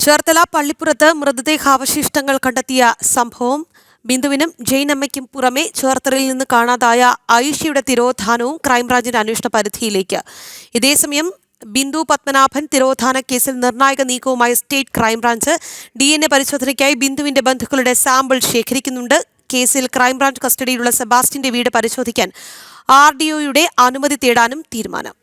ചേർത്തല പള്ളിപ്പുറത്ത് മൃതദേഹാവശിഷ്ടങ്ങൾ കണ്ടെത്തിയ സംഭവം ബിന്ദുവിനും ജെയിനമ്മയ്ക്കും പുറമെ ചേർത്തലയിൽ നിന്ന് കാണാതായ ഐഷയുടെ തിരോധാനവും ക്രൈംബ്രാഞ്ചിന്റെ അന്വേഷണ പരിധിയിലേക്ക്. ഇതേസമയം ബിന്ദു പത്മനാഭൻ തിരോധാന കേസിൽ നിർണായക നീക്കവുമായി സ്റ്റേറ്റ് ക്രൈംബ്രാഞ്ച് DNA പരിശോധനയ്ക്കായി ബിന്ദുവിന്റെ ബന്ധുക്കളുടെ സാമ്പിൾ ശേഖരിക്കുന്നുണ്ട്. കേസിൽ ക്രൈംബ്രാഞ്ച് കസ്റ്റഡിയിലുള്ള സെബാസ്റ്റ്യന്റെ വീട് പരിശോധിക്കാൻ RDOയുടെ അനുമതി തേടാനും തീരുമാനം.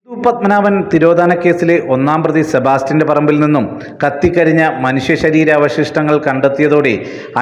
പത്മനാഭൻ തിരോധാന കേസിലെ ഒന്നാം പ്രതി സെബാസ്റ്റ്യന്റെ പറമ്പിൽ നിന്നും കത്തിക്കരിഞ്ഞ മനുഷ്യ ശരീരാവശിഷ്ടങ്ങൾ കണ്ടെത്തിയതോടെ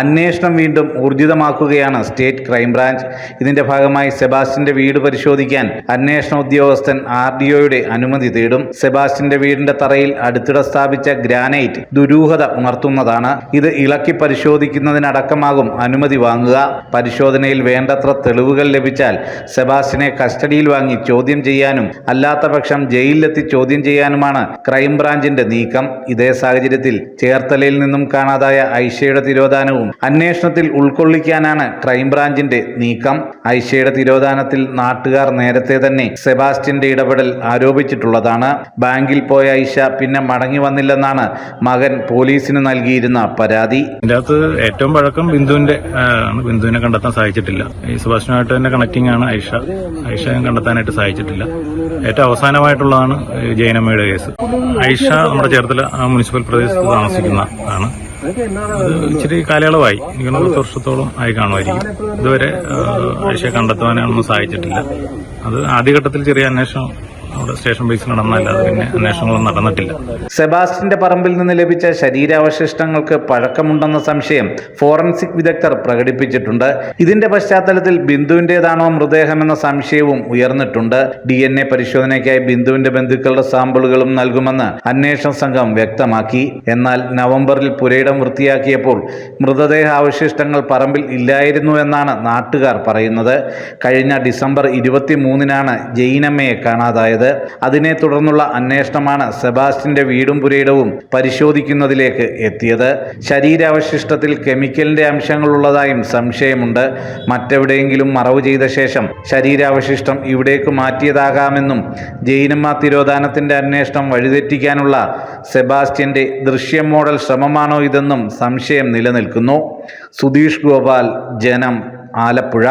അന്വേഷണം വീണ്ടും ഊർജിതമാക്കുകയാണ് സ്റ്റേറ്റ് ക്രൈംബ്രാഞ്ച്. ഇതിന്റെ ഭാഗമായി സെബാസ്റ്റ്യന്റെ വീട് പരിശോധിക്കാൻ അന്വേഷണ ഉദ്യോഗസ്ഥൻ RDOയുടെ അനുമതി തേടും. സെബാസ്റ്റ്യന്റെ വീടിന്റെ തറയിൽ അടുത്തിടെ സ്ഥാപിച്ച ഗ്രാനൈറ്റ് ദുരൂഹത ഉണർത്തുന്നതാണ്. ഇത് ഇളക്കി പരിശോധിക്കുന്നതിനടക്കമാകും അനുമതി വാങ്ങുക. പരിശോധനയിൽ വേണ്ടത്ര തെളിവുകൾ ലഭിച്ചാൽ സെബാസ്റ്റ്യനെ കസ്റ്റഡിയിൽ വാങ്ങി ചോദ്യം ചെയ്യാനും അല്ലാത്ത പക്ഷം ജയിലിലെത്തി ചോദ്യം ചെയ്യാനുമാണ് ക്രൈംബ്രാഞ്ചിന്റെ നീക്കം. ഇതേ സാഹചര്യത്തിൽ ചേർത്തലയിൽ നിന്നും കാണാതായ ഐഷയുടെ തിരോധാനവും അന്വേഷണത്തിൽ ഉൾക്കൊള്ളിക്കാനാണ് ക്രൈംബ്രാഞ്ചിന്റെ നീക്കം. ഐഷയുടെ തിരോധാനത്തിൽ നാട്ടുകാർ നേരത്തെ തന്നെ സെബാസ്റ്റ്യന്റെ ഇടപെടൽ ആരോപിച്ചിട്ടുള്ളതാണ്. ബാങ്കിൽ പോയ ഐഷ പിന്നെ മടങ്ങി വന്നില്ലെന്നാണ് മകൻ പോലീസിന് നൽകിയിരുന്ന പരാതി. ഇതിനകത്ത് ഏറ്റവും പഴക്കം ബിന്ദുവിനെ കണ്ടെത്താൻ സാധിച്ചിട്ടില്ല. ഈ സെബാസ്റ്റ്യനുമായിട്ട് തന്നെ കണക്റ്റിംഗ് ആണ് ഐഷ കണ്ടെത്താനായിട്ട് സാധിച്ചിട്ടില്ല. ഏറ്റവും അവസാനമായിട്ടുള്ളതാണ് ജൈനമ്മയുടെ കേസ്. ഐഷ നമ്മുടെ ചേർത്തല മുനിസിപ്പൽ പ്രദേശത്ത് താമസിക്കുന്നതാണ്. അത് ഇച്ചിരി കാലയളവായി, എനിക്ക് 10 വർഷത്തോളം ആയി കാണുമായിരിക്കും. ഇതുവരെ ഐഷയെ കണ്ടെത്തുവാനൊന്നും സാധിച്ചിട്ടില്ല. അത് ആദ്യഘട്ടത്തിൽ ചെറിയ അന്വേഷണം അവിടെ സ്റ്റേഷൻ ബേസിൽ നടന്നല്ലാതെ പിന്നെ അന്വേഷണങ്ങളൊന്നും നടന്നിട്ടില്ല. സെബാസ്റ്റ്യന്റെ പറമ്പിൽ നിന്ന് ലഭിച്ച ശരീരാവശിഷ്ടങ്ങൾക്ക് പഴക്കമുണ്ടെന്ന സംശയം ഫോറൻസിക് വിദഗ്ധർ പ്രകടിപ്പിച്ചിട്ടുണ്ട്. ഇതിന്റെ പശ്ചാത്തലത്തിൽ ബിന്ദുവിന്റേതാണോ മൃതദേഹമെന്ന സംശയവും ഉയർന്നിട്ടുണ്ട്. DNA പരിശോധനയ്ക്കായി ബിന്ദുവിന്റെ ബന്ധുക്കളുടെ സാമ്പിളുകളും നൽകുമെന്ന് അന്വേഷണ സംഘം വ്യക്തമാക്കി. എന്നാൽ നവംബറിൽ പുരയിടം വൃത്തിയാക്കിയപ്പോൾ മൃതദേഹാവശിഷ്ടങ്ങൾ പറമ്പിൽ ഇല്ലായിരുന്നു എന്നാണ് നാട്ടുകാർ പറയുന്നത്. കഴിഞ്ഞ ഡിസംബർ 23-നാണ് ജെയിനമ്മയെ കാണാതായത്. അതിനെ തുടർന്നുള്ള അന്വേഷണമാണ് സെബാസ്റ്റ്യന്റെ വീടും പുരയിടവും പരിശോധിക്കുന്നതിലേക്ക് എത്തിയത്. ശരീരാവശിഷ്ടത്തിൽ കെമിക്കലിന്റെ അംശങ്ങളുള്ളതായും സംശയമുണ്ട്. മറ്റെവിടെയെങ്കിലും മറവ് ചെയ്ത ശേഷം ശരീരാവശിഷ്ടം ഇവിടേക്ക് മാറ്റിയതാകാമെന്നും ജെയിനമ്മ തിരോധാനത്തിന്റെ അന്വേഷണം വഴിതെറ്റിക്കാനുള്ള സെബാസ്റ്റ്യന്റെ ദൃശ്യം മോഡൽ ശ്രമമാണോ ഇതെന്നും സംശയം നിലനിൽക്കുന്നു. സുധീഷ് ഗോപാൽ, ജനം, ആലപ്പുഴ.